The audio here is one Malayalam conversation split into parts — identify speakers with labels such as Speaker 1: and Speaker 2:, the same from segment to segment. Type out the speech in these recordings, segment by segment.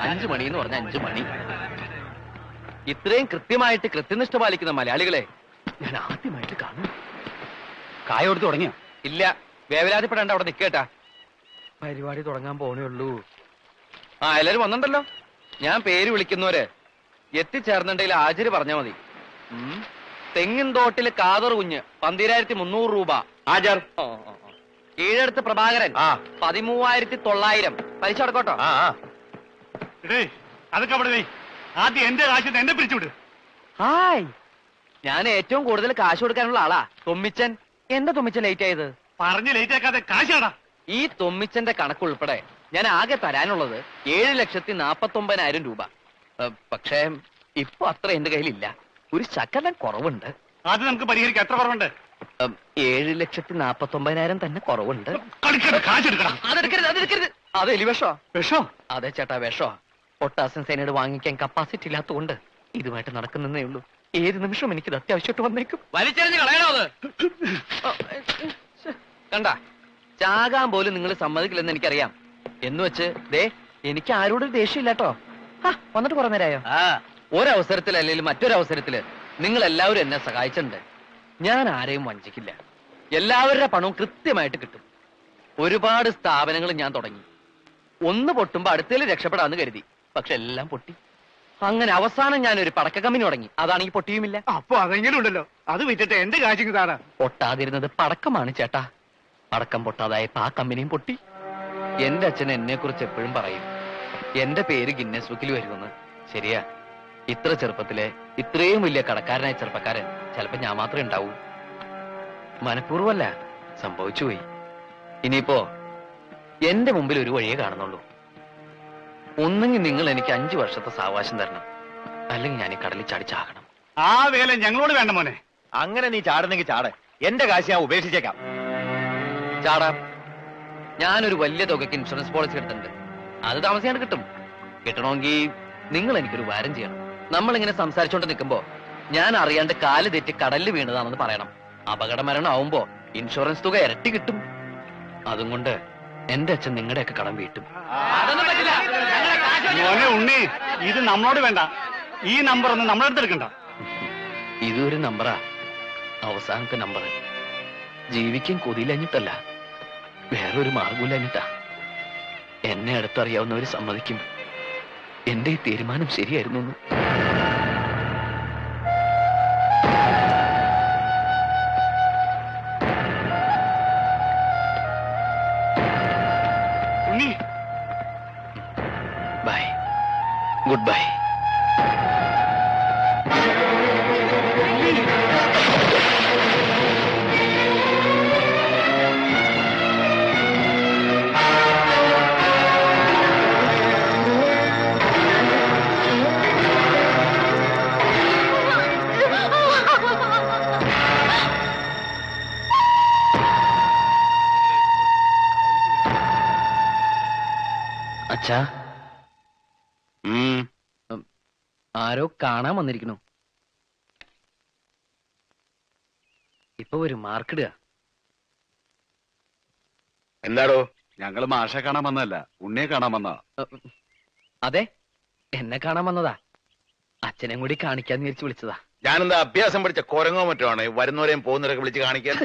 Speaker 1: 5 മണി എന്ന് പറഞ്ഞ 5 മണി. ഇത്രയും കൃത്യമായിട്ട് കൃത്യനിഷ്ഠ പാലിക്കുന്ന മലയാളികളെ ഞാൻ ആദ്യമായിട്ട് കാണുന്നു.
Speaker 2: കായ കൊടുത്ത് തുടങ്ങിയോ?
Speaker 1: ഇല്ല, വേവലാതിപ്പെടേണ്ട, അവിടെ നിൽക്കേട്ടാ. പരിപാടി തുടങ്ങാൻ പോണേ ഉള്ളൂ. എല്ലാരും വന്നിട്ടുണ്ടല്ലോ. ഞാൻ പേര് വിളിക്കുന്നവര് എത്തിച്ചേർന്നുണ്ടെങ്കിൽ ഹാജര് പറഞ്ഞാ മതി. തെങ്ങിൻ തോട്ടില് കാതർ കുഞ്ഞ് 12,300 രൂപ ഹാജർ. കീഴടുത്ത് പ്രഭാകരൻ 13,900. പലിശ അടക്കോട്ടോ.
Speaker 2: അതൊക്കെ അവിടെ ആദ്യം എന്റെ കാശ് എന്നെ പിരിച്ചുവിട്.
Speaker 1: ഹായ്, ഞാൻ ഏറ്റവും കൂടുതൽ കാശ് കൊടുക്കാനുള്ള ആളാ തൊമ്മിച്ചൻ. എന്താ തൊമ്മിച്ചൻ ലേറ്റ് ആയത്?
Speaker 2: പറഞ്ഞ് ലേറ്റ് ആക്കാതെ കാശാടാ.
Speaker 1: ഈ തൊമ്മിച്ചന്റെ കണക്കുൾപ്പെടെ ഞാൻ ആകെ തരാനുള്ളത് 7,49,000 രൂപ. പക്ഷേ ഇപ്പൊ അത്ര എന്റെ കയ്യിലില്ല. ഒരു ശകലം കുറവുണ്ട്.
Speaker 2: അത് നമുക്ക് പരിഹരിക്കാം. എത്ര കുറവുണ്ട്?
Speaker 1: 7,49,000 തന്നെ കുറവുണ്ട്.
Speaker 2: അതെടുക്കരുത്.
Speaker 1: അത് എലി വിഷോ?
Speaker 2: വിഷോ?
Speaker 1: അതെ ചേട്ടാ, വിഷോ. പൊട്ടാസ്യം സൈനൈഡ് വാങ്ങിക്കാൻ കപ്പാസിറ്റി ഇല്ലാത്തതുകൊണ്ട് ഇതുമായിട്ട് നടക്കുന്നേ ഉള്ളൂ. ഏത് നിമിഷം എനിക്കിത് അത്യാവശ്യമായിട്ട് വന്നേക്കും. വലിച്ചെറിഞ്ഞ് കളയണോ അത്? കണ്ട, ചാകാൻ പോലും നിങ്ങൾ സമ്മതിക്കില്ലെന്ന് എനിക്കറിയാം. എന്ന് വെച്ച് ദേ എനിക്ക് ആരോടും ദേഷ്യമില്ലാട്ടോ. വന്നിട്ട് കുറെ നേരമായോ? ഒരവസരത്തിൽ അല്ലെങ്കിൽ മറ്റൊരവസരത്തില് നിങ്ങൾ എല്ലാവരും എന്നെ സഹായിച്ചിട്ടുണ്ട്. ഞാൻ ആരെയും വഞ്ചിക്കില്ല. എല്ലാവരുടെ പണവും കൃത്യമായിട്ട് കിട്ടും. ഒരുപാട് സ്ഥാപനങ്ങൾ ഞാൻ തുടങ്ങി. ഒന്ന് പൊട്ടുമ്പോ അടുത്തേൽ രക്ഷപ്പെടാന്ന് കരുതി. പക്ഷെ എല്ലാം പൊട്ടി. അങ്ങനെ അവസാനം ഞാനൊരു പടക്ക കമ്പനി തുടങ്ങി. അതാണെങ്കിൽ പൊട്ടിയുമില്ല.
Speaker 2: അപ്പൊ അതെങ്കിലും ഉണ്ടല്ലോ. അത് വിറ്റിട്ട് എന്റെ കാശിങ് താടാ.
Speaker 1: പൊട്ടാതിരുന്നത് പടക്കമാണ് ചേട്ടാ. പടക്കം പൊട്ടാതായപ്പോ ആ കമ്പനിയും പൊട്ടി. എന്റെ അച്ഛൻ എന്നെ കുറിച്ച് എപ്പോഴും പറയും, എന്റെ പേര് ഗിന്നസ് ബുക്കിൽ വരുമെന്ന്. ശരിയാ, ഇത്ര ചെറുപ്പത്തിലെ ഇത്രയും വലിയ കടക്കാരനായ ചെറുപ്പക്കാരൻ ചിലപ്പോ ഞാൻ മാത്രമേ ഉണ്ടാവൂ. മനഃപൂർവ്വമല്ല, സംഭവിച്ചുപോയി. ഇനിയിപ്പോ എന്റെ മുമ്പിൽ ഒരു വഴിയേ കാണുന്നുള്ളൂ. ഒന്നെങ്കിൽ നിങ്ങൾ എനിക്ക് 5 വർഷത്തെ സാവകാശം തരണം, അല്ലെങ്കിൽ ഞാൻ ഈ കടലിൽ ചാടി ചാകണം.
Speaker 2: ആ വേല ഞങ്ങളോട് വേണ്ട മോനെ.
Speaker 3: അങ്ങനെ നീ ചാടുന്നെങ്കിൽ ചാട്. എന്റെ കാശ് ഞാൻ ഉപേക്ഷിച്ചേക്കാം.
Speaker 1: ചാടാം. ഞാനൊരു വലിയ തുകയ്ക്ക് ഇൻഷുറൻസ് പോളിസി എടുത്തിട്ടുണ്ട്. അത് താമസിയാണ്ട് കിട്ടും. കിട്ടണമെങ്കിൽ നിങ്ങൾ എനിക്കൊരു വാരം ചെയ്യണം. നമ്മളിങ്ങനെ സംസാരിച്ചോണ്ട് നിൽക്കുമ്പോ ഞാൻ അറിയാണ്ട് കാല് തെറ്റി കടലിൽ വീണതാണെന്ന് പറയണം. അപകട മരണം ആവുമ്പോ ഇൻഷുറൻസ് തുക ഇരട്ടി കിട്ടും. അതും കൊണ്ട് എന്റെ അച്ഛൻ നിങ്ങളുടെയൊക്കെ കടം വീട്ടും.
Speaker 2: മോനെ ഉണ്ണി, ഇത് നമ്മളോട് വേണ്ട. ഈ നമ്പർ ഒന്നും നമ്മളെടുത്ത് എടുക്കണ്ട.
Speaker 1: ഇതൊരു നമ്പറാ, അവസാനത്തെ നമ്പർ. ജീവിക്കാൻ കൊതിയിലഞ്ഞിട്ടല്ല, വേറൊരു മാർഗമില്ലഞ്ഞിട്ടാ. എന്നെ അടുത്തറിയാവുന്നവര് സമ്മതിക്കും എന്റെ ഈ തീരുമാനം ശരിയായിരുന്നു. Bye, good bye. അച്ഛാ, ആരോ കാണാൻ വന്നിരിക്കണു. ഇപ്പൊ ഒരു മാർക്കിടുക.
Speaker 3: എന്താടോ?
Speaker 2: ഞങ്ങള് മാഷെ കാണാൻ വന്നതല്ല, ഉണ്ണിയെ കാണാൻ വന്നതാ.
Speaker 1: അതെ, എന്നെ കാണാൻ വന്നതാ. അച്ഛനെ കൂടി കാണിക്കാന്ന് വിചാരിച്ചു വിളിച്ചതാ.
Speaker 3: ഞാനെന്താ അഭ്യാസം പഠിച്ച കൊരങ്ങോ മറ്റോ ആണ് വരുന്നവരെയും പോകുന്നവരൊക്കെ വിളിച്ച് കാണിക്കാൻ?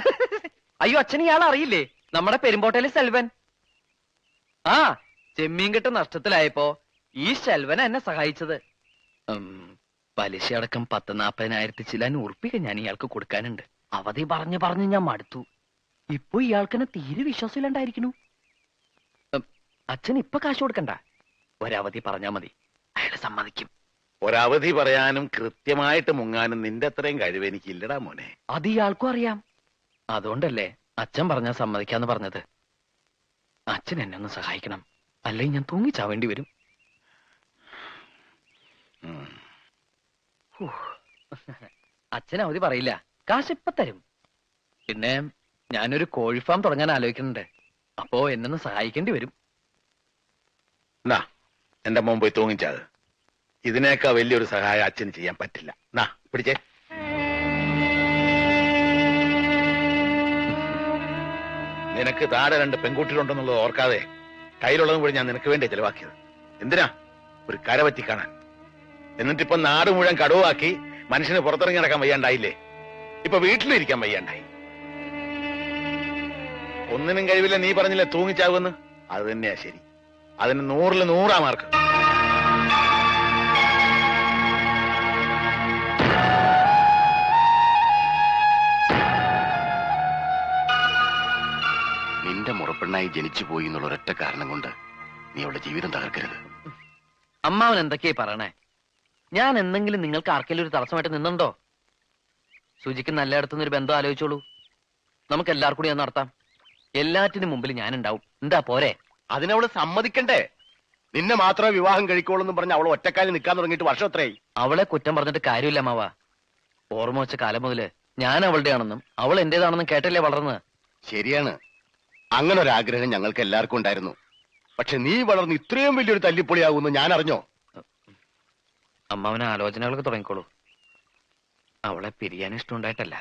Speaker 1: അയ്യോ, അച്ഛൻ ഇയാൾ അറിയില്ലേ? നമ്മുടെ പെരുമ്പോട്ടയിലെ സെൽവൻ. ആ, ചെമ്മീൻ കെട്ട് നഷ്ടത്തിലായപ്പോ ഈ സെൽവന എന്നെ സഹായിച്ചത്. പലിശ അടക്കം 10,40,000 ചില്ലാൻ ഉറുപ്പിക ഞാൻ ഇയാൾക്ക് കൊടുക്കാനുണ്ട്. അവധി പറഞ്ഞ് ഞാൻ മടുത്തു. ഇപ്പൊ ഇയാൾക്കെന്നെ തീരെ വിശ്വാസമില്ലാണ്ടായിരിക്കണു. അച്ഛൻ ഇപ്പൊ കാശ് കൊടുക്കണ്ട, ഒരവധി പറഞ്ഞാ മതി, അയാൾ സമ്മതിക്കും.
Speaker 3: ഒരവധി പറയാനും കൃത്യമായിട്ട് മുങ്ങാനും നിന്റെ അത്രയും കഴിവ് എനിക്കില്ലടാ മോനെ.
Speaker 1: അത് ഇയാൾക്കും അറിയാം. അതുകൊണ്ടല്ലേ അച്ഛൻ പറഞ്ഞാൽ സമ്മതിക്കാന്ന് പറഞ്ഞത്. അച്ഛൻ എന്നെ ഒന്ന് സഹായിക്കണം, അല്ലെങ്കിൽ ഞാൻ തൂങ്ങിച്ചാവേണ്ടി വരും. അച്ഛൻ അവധി പറയില്ല, കാശ് ഇപ്പൊ തരും. പിന്നെ ഞാനൊരു കോഴി ഫാം തുടങ്ങാൻ ആലോചിക്കുന്നുണ്ട്. അപ്പോ എന്നൊന്ന് സഹായിക്കേണ്ടി വരും.
Speaker 3: നാ എന്റെ മോൻ പോയി തൂങ്ങിച്ചാത്. ഇതിനേക്കാ വലിയൊരു സഹായം അച്ഛന് ചെയ്യാൻ പറ്റില്ല. നാ പിടിച്ചേ. നിനക്ക് താഴെ 2 പെൺകുട്ടികളുണ്ടെന്നുള്ളത് ഓർക്കാതെ കയ്യിലുള്ളതും കൂടി ഞാൻ നിനക്ക് വേണ്ടി ചെലവാക്കിയത്. എന്തിനാ? ഒരു കരപറ്റി കാണാൻ. എന്നിട്ടിപ്പൊ നാട് മുഴുവൻ കടുവാക്കി മനുഷ്യന് പുറത്തിറങ്ങി നടക്കാൻ വയ്യാണ്ടായില്ലേ? ഇപ്പൊ വീട്ടിലിരിക്കാൻ വയ്യാണ്ടായി. ഒന്നിനും കഴിവില്ല. നീ പറഞ്ഞില്ലേ തൂങ്ങിച്ചാവുമെന്ന്? അത് തന്നെയാ ശരി. അതിന് 100-ൽ 100 മാർക്ക്.
Speaker 4: നിന്റെ മുറപ്പെണ്ണായി ജനിച്ചു പോയി എന്നുള്ള ഒരൊറ്റ കാരണം കൊണ്ട് നീ അവളുടെ ജീവിതം തകർക്കരുത്.
Speaker 1: അമ്മാവൻ എന്തൊക്കെയാ പറയണേ? ഞാൻ എന്തെങ്കിലും നിങ്ങൾക്ക് ആർക്കെങ്കിലും ഒരു തടസ്സമായിട്ട് നിന്നുണ്ടോ? സുജിക്ക് നല്ലയിടത്തുനിന്ന് ഒരു ബന്ധം ആലോചിച്ചോളൂ. നമുക്ക് എല്ലാവർക്കും കൂടി അത് നടത്താം. എല്ലാറ്റിനും മുമ്പിൽ ഞാനുണ്ടാവും. എന്താ പോരെ?
Speaker 4: അതിനവള് സമ്മതിക്കണ്ടേ? നിന്നെ മാത്രമേ വിവാഹം കഴിക്കോളൂ പറഞ്ഞ് അവൾ ഒറ്റക്കാലിൽ നിൽക്കാൻ തുടങ്ങിയിട്ട് വർഷം എത്രയായി?
Speaker 1: അവളെ കുറ്റം പറഞ്ഞിട്ട് കാര്യമില്ല അമ്മാവ. ഓർമ്മ വെച്ച കാലം മുതല് ഞാൻ അവളുടെ ആണെന്നും അവൾ എന്റേതാണെന്നും കേട്ടല്ലേ വളർന്നത്.
Speaker 4: ശരിയാണ്, അങ്ങനെ ഒരു ആഗ്രഹം ഞങ്ങൾക്ക് എല്ലാവർക്കും ഉണ്ടായിരുന്നു. പക്ഷെ നീ വളർന്ന് ഇത്രയും വലിയൊരു തല്ലിപ്പൊളിയാകുമെന്ന് ഞാൻ അറിഞ്ഞോ?
Speaker 1: അമ്മാവന് ആലോചനകളൊക്കെ തുടങ്ങിക്കോളൂ. അവളെ പിരിയാൻ ഇഷ്ടമുണ്ടായിട്ടല്ല,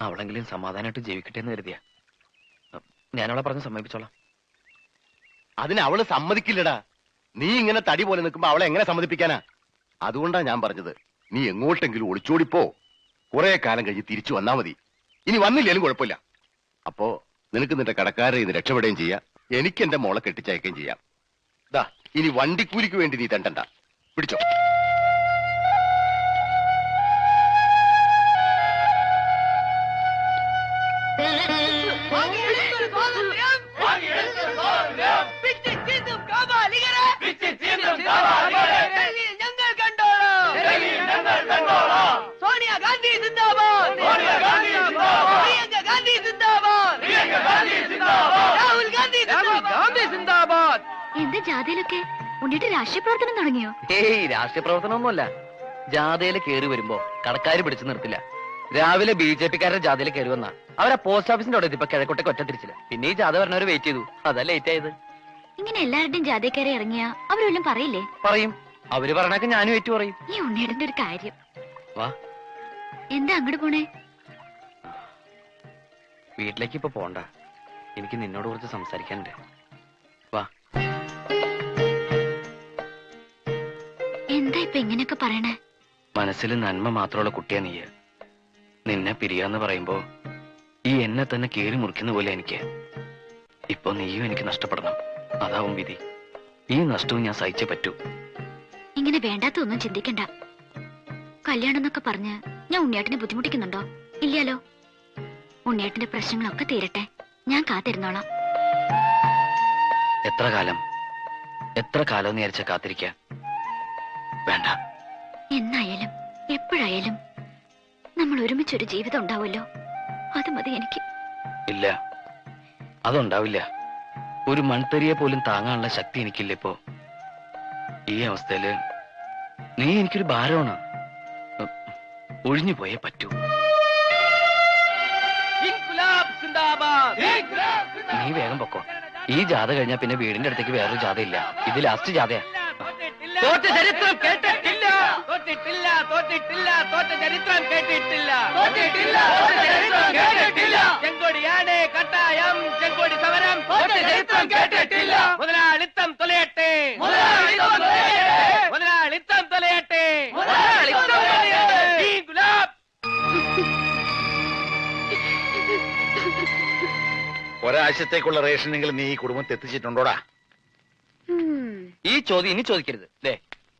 Speaker 1: അവളെങ്കിലും സമാധാനമായിട്ട് ജീവിക്കട്ടെ എന്ന് കരുതിയ. ഞാനവളെ പറഞ്ഞ് സമ്മതിപ്പിച്ചോളാം.
Speaker 4: അതിന് അവള് സമ്മതിക്കില്ലടാ. നീ ഇങ്ങനെ തടി പോലെ നിൽക്കുമ്പോ അവളെ എങ്ങനെ സമ്മതിപ്പിക്കാനാ? അതുകൊണ്ടാ ഞാൻ പറഞ്ഞത്, നീ എങ്ങോട്ടെങ്കിലും ഒളിച്ചോടിപ്പോ. കുറെ കാലം കഴിഞ്ഞ് തിരിച്ചു വന്നാ മതി. ഇനി വന്നില്ലേലും കുഴപ്പമില്ല. അപ്പോ നിനക്ക് നിന്റെ കടക്കാരെ ഇന്ന് രക്ഷപ്പെടുകയും ചെയ്യാം, എനിക്ക് എന്റെ മോളെ കെട്ടിച്ചയക്കുകയും ചെയ്യാം. ദാ ഇനി വണ്ടിക്കൂലിക്ക് വേണ്ടി നീ തണ്ടണ്ട. പിടിച്ചോ.
Speaker 5: എന്താ ജാഥയിലൊക്കെ ഉണ്ണിട്ട് രാഷ്ട്രീയ പ്രവർത്തനം തുടങ്ങിയോ?
Speaker 1: ഏയ്, രാഷ്ട്രീയ പ്രവർത്തനമൊന്നുമല്ല. ജാഥയിൽ കയറി വരുമ്പോ കടക്കാര് പിടിച്ചു നിർത്തില്ല. രാവിലെ BJP-ക്കാരുടെ ജാഥയിൽ കയറി വന്നാ അവരാ പോസ്റ്റ് ഓഫീസിന്റെ അവിടെ ഇപ്പൊ കിഴക്കോട്ടേക്ക് ഒറ്റ തിരിച്ചില്ല. പിന്നെ ഈ ജാഥ വരണവരെ വെയിറ്റ് ചെയ്തു. അതാ ലേറ്റ് ആയത്.
Speaker 5: ഇങ്ങനെ എല്ലാവരുടെയും ജാഥക്കാരെ ഇറങ്ങിയ അവരെല്ലാം പറയില്ലേ?
Speaker 1: പറയും. അവര് പറഞ്ഞൊക്കെ ഞാനും ഏറ്റു പറയും.
Speaker 5: ഈ ഉണ്ണിയുടെ ഒരു കാര്യം.
Speaker 1: വാ,
Speaker 5: എന്താ അങ്ങോട്ട് പോണേ?
Speaker 1: വീട്ടിലേക്ക് ഇപ്പൊ പോണ്ട. എനിക്ക് നിന്നോട് കുറച്ച് സംസാരിക്കാനുണ്ട്. വാ.
Speaker 5: എന്താ ഇപ്പൊ ഇങ്ങനെയൊക്കെ പറയണേ?
Speaker 1: മനസ്സിൽ നന്മ മാത്രമുള്ള കുട്ടിയാ നീ. നിന്നെ പിരിയാന്ന് പറയുമ്പോ ഈ എന്നെ തന്നെ കീറി മുറിക്കുന്ന പോലെ എനിക്ക്. ഇപ്പൊ നീയും എനിക്ക് നഷ്ടപ്പെടണം. അതാവും വിധി. ഈ നഷ്ടവും ഞാൻ സഹിച്ചേ പറ്റൂ.
Speaker 5: ഇങ്ങനെ വേണ്ടാത്തൊന്നും ചിന്തിക്കണ്ട. കല്യാണം എന്നൊക്കെ പറഞ്ഞ് ഞാൻ ഉണ്ണിയേട്ടനെ ബുദ്ധിമുട്ടിക്കുന്നുണ്ടോ? ഇല്ലല്ലോ. ഉണ്ണിയേട്ടന്റെ പ്രശ്നങ്ങളൊക്കെ തീരട്ടെ, ഞാൻ കാത്തിരുന്നോളാം.
Speaker 1: എത്ര കാലം എന്ന് വിചാരിച്ച കാത്തിരിക്ക? വേണ്ട.
Speaker 5: എന്നായാലും എപ്പോഴായാലും നമ്മൾ ഒരുമിച്ചൊരു ജീവിതം ഉണ്ടാവുമല്ലോ, അത് മതി എനിക്ക്.
Speaker 1: ഇല്ല, അതുണ്ടാവില്ല. ഒരു മൺതരിയെ പോലും താങ്ങാനുള്ള ശക്തി എനിക്കില്ല ഇപ്പോ. ഈ അവസ്ഥയില് നീ എനിക്കൊരു ഭാരമാണ്. ഒഴിഞ്ഞു പോയേ പറ്റൂ. നീ വേഗം പൊക്കോ. ഈ ജാഥ കഴിഞ്ഞാ പിന്നെ വീടിന്റെ അടുത്തേക്ക് വേറൊരു ജാഥ ഇല്ല. ഇത് ലാസ്റ്റ് ജാഥയാ. തോറ്റ ചരിത്രം കേട്ടിട്ടില്ല, തോറ്റിട്ടില്ല, തോറ്റിട്ടില്ല, തോറ്റ ചരിത്രം കേട്ടിട്ടില്ല, തോറ്റിട്ടില്ല, ചരിത്രം കേട്ടിട്ടില്ല. ചെങ്കൊടിയാണ് കട്ടായം, ചെങ്കൊടി സമരം, തോറ്റ ചരിത്രം കേട്ടിട്ടില്ല. മുതലാളിത്തം തൊലയട്ടെ, മുതലാളിത്തം തൊലയട്ടെ, മുതലാളിത്തം തൊലയട്ടെ, മുതലാളിത്തം തൊലയട്ടെ. ഈ ഗുലാബ്
Speaker 3: ഒരാഴ്ചത്തേക്കുള്ള റേഷനെങ്കിലും നീ ഈ കുടുംബത്തെ എത്തിച്ചിട്ടുണ്ടോടാ?
Speaker 1: ഈ ചോദ്യം ഇനി ചോദിക്കരുത്. ദേ,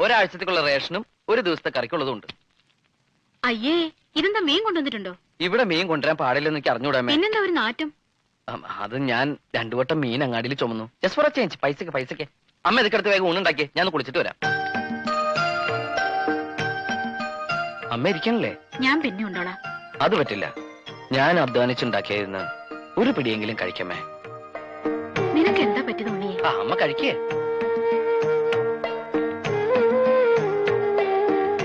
Speaker 1: ഒരാഴ്ചത്തേക്കുള്ള റേഷനും ഒരു ദിവസത്തെ കറിക്കുള്ളതും ഉണ്ട്.
Speaker 5: അയ്യേ, ഇതെന്താ മീൻ കൊണ്ടുവന്നിട്ടുണ്ടോ?
Speaker 1: ഇവിടെ മീൻ കൊണ്ടുവരാൻ പാടില്ലെന്ന് എനിക്ക് അറിഞ്ഞൂടാ.
Speaker 5: പിന്നെന്താ ഒരു നാറ്റം?
Speaker 1: അത് ഞാൻ 2 വട്ടം മീൻ അങ്ങാടിയിൽ ചുമന്നു. Just for A change. പൈസക്ക്. അമ്മ ഇതൊക്കെ വേഗം ഊണുണ്ടാക്കി, ഞാൻ കുളിച്ചിട്ട് വരാം. അമ്മ ഇരിക്കണല്ലേ?
Speaker 5: ഞാൻ പിന്നെ ഉണ്ടോളാം.
Speaker 1: അത് പറ്റില്ല. ഞാൻ അധ്വാനിച്ചുണ്ടാക്കിയായിരുന്നു. ഒരു പിടിയെങ്കിലും കഴിക്കമ്മേ.
Speaker 5: നിനക്ക് എന്താ പറ്റിയത് ഉണ്ണിയെ?
Speaker 1: അമ്മ കഴിക്കേ.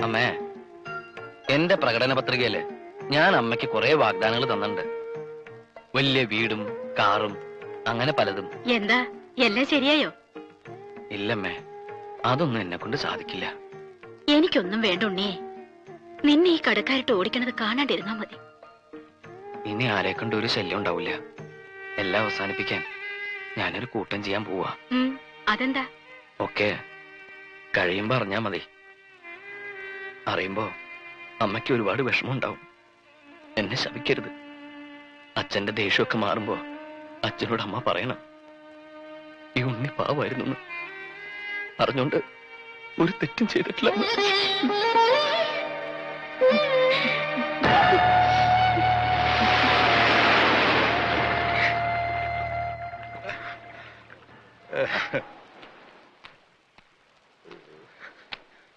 Speaker 1: അമ്മേ, എന്റെ പ്രകടന പത്രികയില് ഞാൻ അമ്മയ്ക്ക് കുറെ വാഗ്ദാനങ്ങൾ തന്നിട്ടുണ്ട്. വലിയ വീടും കാറും അങ്ങനെ പലതും.
Speaker 5: എന്താ എല്ലാം ശരിയായോ?
Speaker 1: ഇല്ലമ്മേ, അതൊന്നും എന്നെ കൊണ്ട് സാധിക്കില്ല.
Speaker 5: എനിക്കൊന്നും വേണ്ട ഉണ്ണിയെ. നിന്നെ ഈ കടക്കാരിട്ട് ഓടിക്കണത് കാണാണ്ടിരുന്നാ മതി.
Speaker 1: ഇനി ആരെ കൊണ്ട് ഒരു ശല്യം ഉണ്ടാവില്ല. എല്ലാം അവസാനിപ്പിക്കാൻ ഞാനൊരു കൂട്ടം ചെയ്യാൻ പോവാ.
Speaker 5: അതെന്താ?
Speaker 1: ഒക്കെ കഴിയുമ്പോ അറിഞ്ഞാ മതി. അറിയുമ്പോ അമ്മയ്ക്ക് ഒരുപാട് വിഷമമുണ്ടാവും. എന്നെ ശപിക്കരുത്. അച്ഛന്റെ ദേഷ്യമൊക്കെ മാറുമ്പോ അച്ഛനോട് അമ്മ പറയണം, ഈ ഉണ്ണി പാവായിരുന്നു. അറിഞ്ഞോണ്ട് ഒരു തെറ്റും ചെയ്തിട്ടില്ല.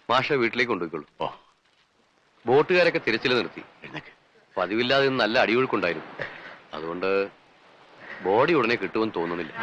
Speaker 6: മാഷ വീട്ടിലേക്ക് കൊണ്ടുപോയിക്കോളൂ.
Speaker 4: ഓ,
Speaker 6: ബോട്ടുകാരൊക്കെ തിരച്ചിൽ നിർത്തി.
Speaker 4: എഴുന്നേക്ക്.
Speaker 6: പതിവില്ലാതെ ഇന്ന് നല്ല അടിയൊഴുക്കുണ്ടായിരുന്നു. അതുകൊണ്ട് ബോഡി ഉടനെ കിട്ടുമെന്ന് തോന്നുന്നില്ല.